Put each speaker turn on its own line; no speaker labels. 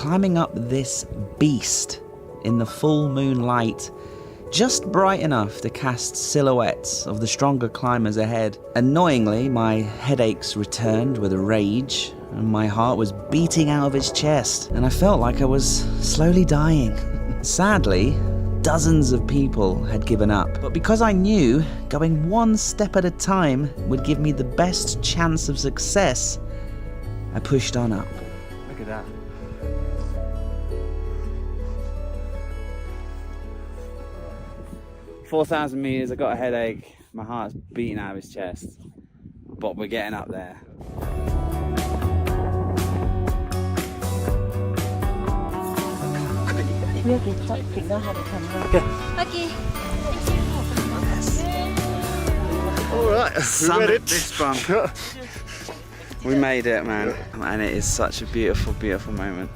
climbing up this beast in the full moonlight, just bright enough to cast silhouettes of the stronger climbers ahead. Annoyingly, my headaches returned with a rage, and my heart was beating out of its chest, and I felt like I was slowly dying. Sadly, dozens of people had given up, but because I knew going one step at a time would give me the best chance of success, I pushed on up.
Look at that. "4,000 meters, I got a headache, my heart's beating out of his chest, but we're getting up there."
Okay.
Alright,
Summit this bump. We made it, man, and it is such a beautiful, beautiful moment.